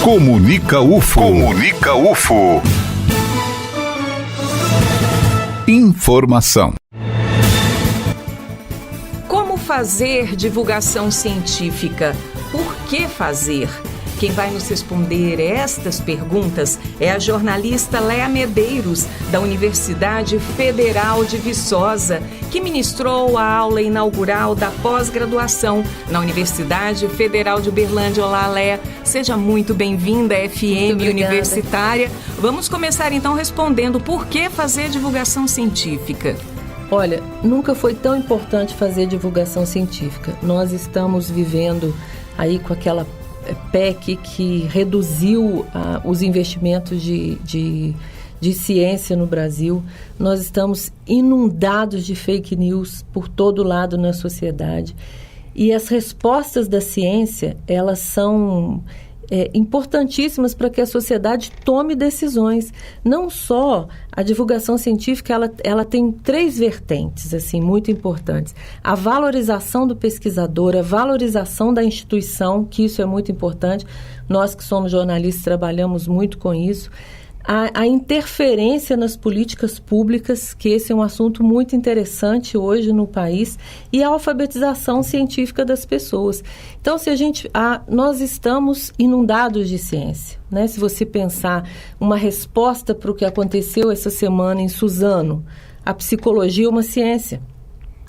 Comunica UFO. Comunica UFO. Informação. Como fazer divulgação científica? Por que fazer? Quem vai nos responder estas perguntas é a jornalista Léa Medeiros, da Universidade Federal de Viçosa, que ministrou a aula inaugural da pós-graduação na Universidade Federal de Uberlândia. Olá, Léa. Seja muito bem-vinda à FM Universitária. Vamos começar, então, respondendo por que fazer divulgação científica. Olha, nunca foi tão importante fazer divulgação científica. Nós estamos vivendo aí com aquela PEC que reduziu os investimentos de ciência no Brasil. Nós estamos inundados de fake news por todo lado na sociedade. E as respostas da ciência, elas são importantíssimas para que a sociedade tome decisões. Não só a divulgação científica, ela tem 3 vertentes assim, muito importantes. A valorização do pesquisador, a valorização da instituição, que isso é muito importante. Nós que somos jornalistas trabalhamos muito com isso. A interferência nas políticas públicas, que esse é um assunto muito interessante hoje no país, e a alfabetização científica das pessoas. Então, nós estamos inundados de ciência, né? Se você pensar uma resposta para o que aconteceu essa semana em Suzano, a psicologia é uma ciência.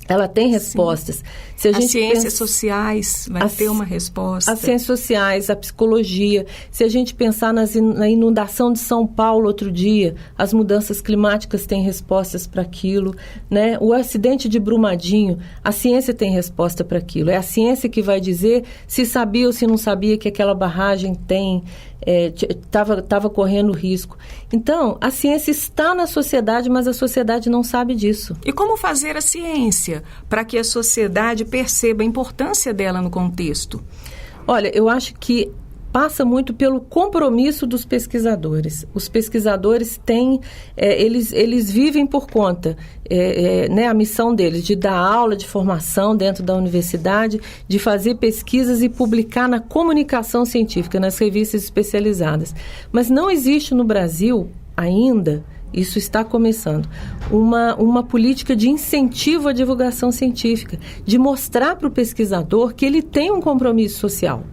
Ela tem respostas. Se as ciências sociais vai ter uma resposta. As ciências sociais, a psicologia. Se a gente pensar na inundação de São Paulo outro dia, as mudanças climáticas têm respostas para aquilo, né? O acidente de Brumadinho, a ciência tem resposta para aquilo. É a ciência que vai dizer se sabia ou se não sabia que aquela barragem estava correndo risco. Então, a ciência está na sociedade, mas a sociedade não sabe disso. E como fazer a ciência para que a sociedade perceba a importância dela no contexto? Olha, eu acho que passa muito pelo compromisso dos pesquisadores. Os pesquisadores têm, eles vivem por conta, né, a missão deles de dar aula de formação dentro da universidade, de fazer pesquisas e publicar na comunicação científica, nas revistas especializadas. Mas não existe no Brasil ainda, isso está começando, uma política de incentivo à divulgação científica, de mostrar para o pesquisador que ele tem um compromisso social,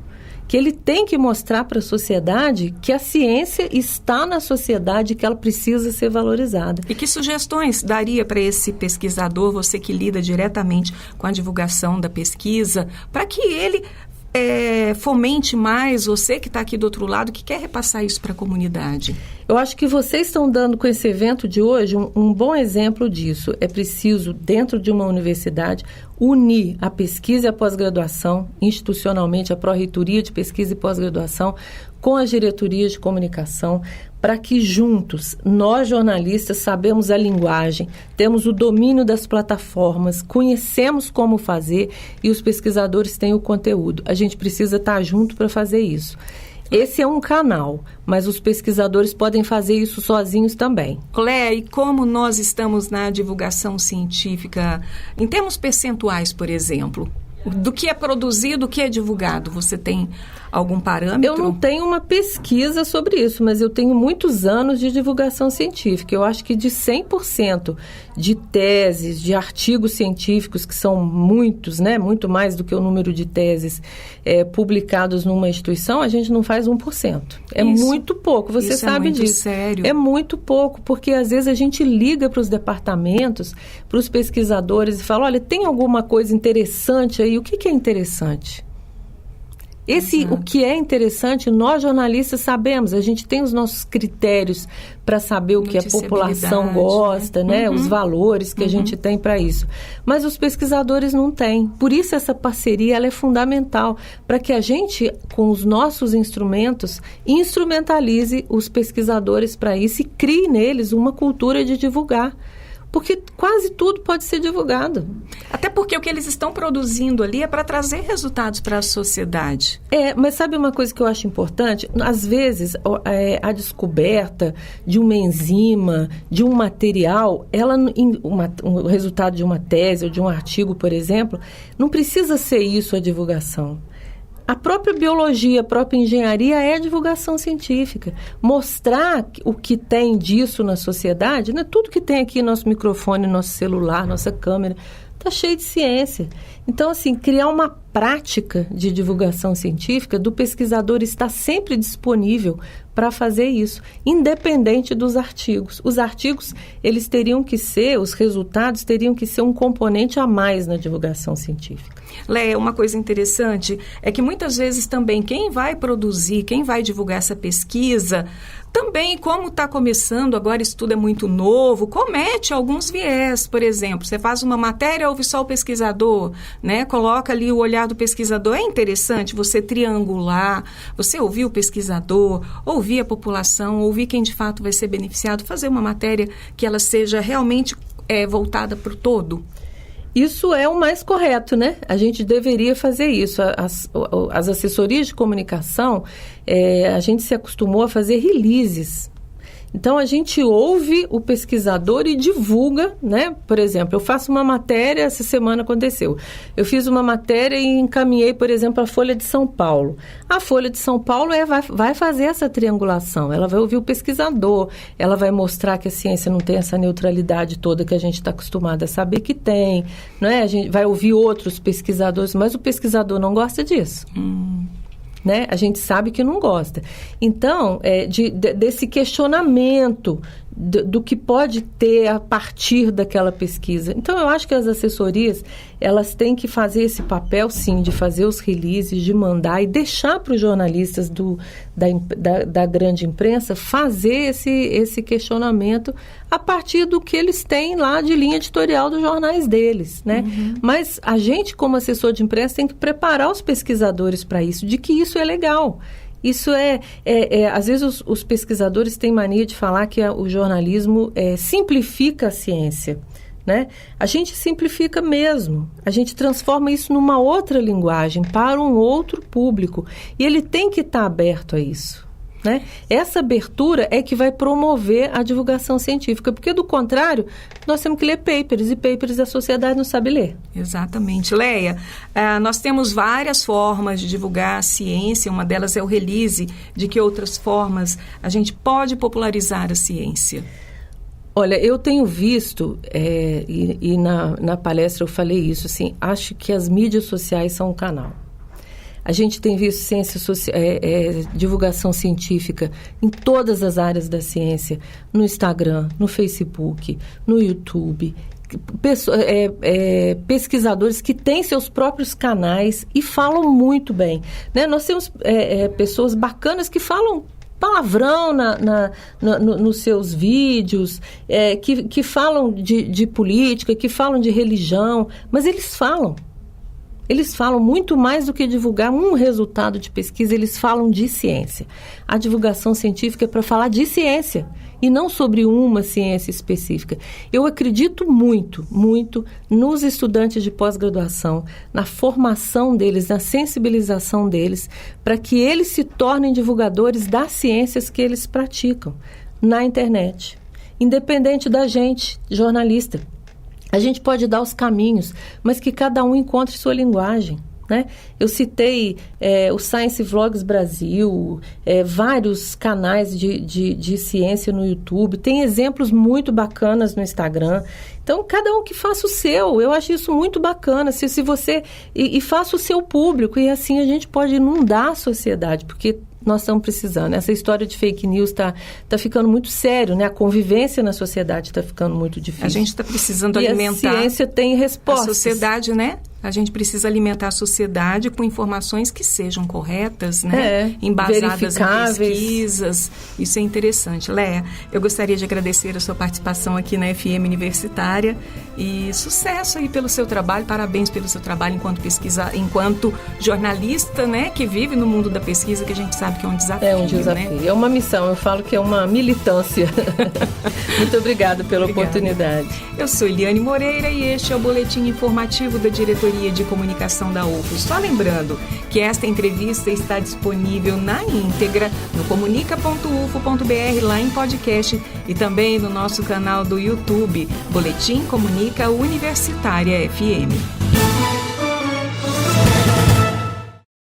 que ele tem que mostrar para a sociedade que a ciência está na sociedade e que ela precisa ser valorizada. E que sugestões daria para esse pesquisador, você que lida diretamente com a divulgação da pesquisa, para que ele fomente mais, você que está aqui do outro lado, que quer repassar isso para a comunidade? Eu acho que vocês estão dando com esse evento de hoje um bom exemplo disso. É preciso, dentro de uma universidade, unir a pesquisa e a pós-graduação, institucionalmente, a Pró-Reitoria de Pesquisa e Pós-Graduação, com as diretorias de comunicação, para que juntos, nós jornalistas sabemos a linguagem, temos o domínio das plataformas, conhecemos como fazer e os pesquisadores têm o conteúdo. A gente precisa estar junto para fazer isso. Esse é um canal, mas os pesquisadores podem fazer isso sozinhos também. Léa, e como nós estamos na divulgação científica, em termos percentuais, por exemplo, do que é produzido, do que é divulgado, você tem algum parâmetro? Eu não tenho uma pesquisa sobre isso, mas eu tenho muitos anos de divulgação científica. Eu acho que de 100% de teses, de artigos científicos, que são muitos, né, muito mais do que o número de teses publicados numa instituição, a gente não faz 1%. É isso, muito pouco, você sabe disso. Isso é muito sério. É muito pouco, porque às vezes a gente liga para os departamentos, para os pesquisadores e fala, olha, tem alguma coisa interessante aí? O que é interessante? O que é interessante, nós jornalistas sabemos, a gente tem os nossos critérios para saber o que a população gosta, né? Os valores que a gente tem para isso. Mas os pesquisadores não têm. Por isso essa parceria ela é fundamental, para que a gente, com os nossos instrumentos, instrumentalize os pesquisadores para isso e crie neles uma cultura de divulgar. Porque quase tudo pode ser divulgado. Até porque o que eles estão produzindo ali é para trazer resultados para a sociedade. Mas sabe uma coisa que eu acho importante? Às vezes, a descoberta de uma enzima, de um material, o resultado de uma tese ou de um artigo, por exemplo, não precisa ser isso a divulgação. A própria biologia, a própria engenharia é divulgação científica. Mostrar o que tem disso na sociedade, né? Tudo que tem aqui, nosso microfone, nosso celular, nossa câmera, está cheio de ciência. Então, assim, criar uma prática de divulgação científica do pesquisador estar sempre disponível para fazer isso, independente dos artigos. Os artigos, eles teriam que ser, os resultados teriam que ser um componente a mais na divulgação científica. Léa, uma coisa interessante é que muitas vezes também quem vai produzir, quem vai divulgar essa pesquisa, também, como está começando, agora isso tudo é muito novo, comete alguns viés. Por exemplo, você faz uma matéria, ouve só o pesquisador, né? Coloca ali o olhar do pesquisador. É interessante você triangular, você ouvir o pesquisador, ouvir a população, ouvir quem de fato vai ser beneficiado, fazer uma matéria que ela seja realmente voltada para o todo. Isso é o mais correto, né? A gente deveria fazer isso. As assessorias de comunicação, a gente se acostumou a fazer releases. Então, a gente ouve o pesquisador e divulga, né? Por exemplo, eu faço uma matéria, essa semana aconteceu. Eu fiz uma matéria e encaminhei, por exemplo, a Folha de São Paulo. A Folha de São Paulo vai fazer essa triangulação. Ela vai ouvir o pesquisador, ela vai mostrar que a ciência não tem essa neutralidade toda que a gente está acostumado a saber que tem, não é? A gente vai ouvir outros pesquisadores, mas o pesquisador não gosta disso. Né? A gente sabe que não gosta. Então, desse questionamento do que pode ter a partir daquela pesquisa. Então, eu acho que as assessorias, elas têm que fazer esse papel, sim, de fazer os releases, de mandar e deixar para os jornalistas da grande imprensa fazer esse questionamento a partir do que eles têm lá de linha editorial dos jornais deles, né? Mas a gente, como assessor de imprensa, tem que preparar os pesquisadores para isso, de que isso é legal. Isso às vezes os pesquisadores têm mania de falar que o jornalismo simplifica a ciência, né? A gente simplifica mesmo, a gente transforma isso numa outra linguagem, para um outro público, e ele tem que estar aberto a isso, né? Essa abertura é que vai promover a divulgação científica, porque do contrário, nós temos que ler papers, e papers a sociedade não sabe ler. Exatamente. Léa, nós temos várias formas de divulgar a ciência, uma delas é o release. De que outras formas a gente pode popularizar a ciência? Olha, eu tenho visto, e na palestra eu falei isso, assim, acho que as mídias sociais são um canal. A gente tem visto divulgação científica em todas as áreas da ciência, no Instagram, no Facebook, no YouTube, pesquisadores que têm seus próprios canais e falam muito bem, né? Nós temos pessoas bacanas que falam palavrão nos seus vídeos, que falam de política, que falam de religião, mas eles falam. Eles falam muito mais do que divulgar um resultado de pesquisa, eles falam de ciência. A divulgação científica é para falar de ciência e não sobre uma ciência específica. Eu acredito muito, muito nos estudantes de pós-graduação, na formação deles, na sensibilização deles, para que eles se tornem divulgadores das ciências que eles praticam na internet, independente da gente, jornalista. A gente pode dar os caminhos, mas que cada um encontre sua linguagem, né? Eu citei o Science Vlogs Brasil, vários canais de ciência no YouTube, tem exemplos muito bacanas no Instagram. Então, cada um que faça o seu, eu acho isso muito bacana, se você... E faça o seu público, e assim a gente pode inundar a sociedade, porque nós estamos precisando. Essa história de fake news está ficando muito sério, né? A convivência na sociedade está ficando muito difícil. A gente está precisando alimentar... a ciência tem respostas. A sociedade, né? A gente precisa alimentar a sociedade com informações que sejam corretas, né? Embasadas em pesquisas. Isso é interessante. Léa, eu gostaria de agradecer a sua participação aqui na FM Universitária e sucesso aí pelo seu trabalho, parabéns pelo seu trabalho enquanto jornalista, né? Que vive no mundo da pesquisa, que a gente sabe que é um desafio. É um desafio, né? É uma missão, eu falo que é uma militância. Muito obrigada pela oportunidade. Eu sou Eliane Moreira e este é o Boletim Informativo da Diretoria de Comunicação da UFO. Só lembrando que esta entrevista está disponível na íntegra no comunica.ufo.br, lá em podcast, e também no nosso canal do YouTube, Boletim Comunica Universitária FM.